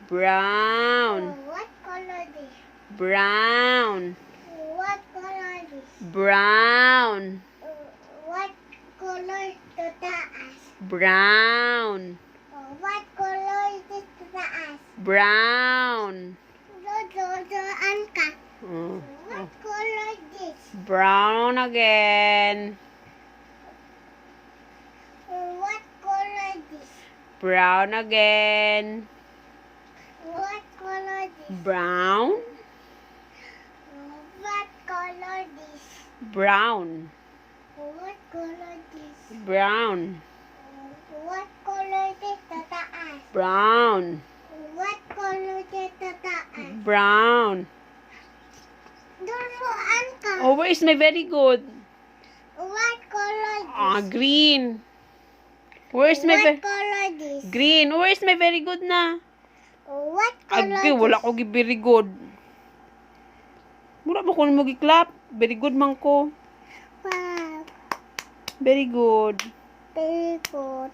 Brown. What color this? Brown. What color this? Brown. What color to taas? Brown. What color is this to taas? Brown. Dodoan ka. Oh. What color is this? Brown again. What color is this? Brown again. What color is this? Brown. What color is this? Brown. What color is this? Brown. What color is this to taas? Brown. What color is this to taas? Brown. Dodoan ka. Oh, where is my very good? What color is Ah, this? green. Where is my What color is this? green? Where is my very good na? What color Agbi, is wala this? ko gi very good. Wala ba ko mo gi-clap? Very good man ko. Wow. Very good. Very good.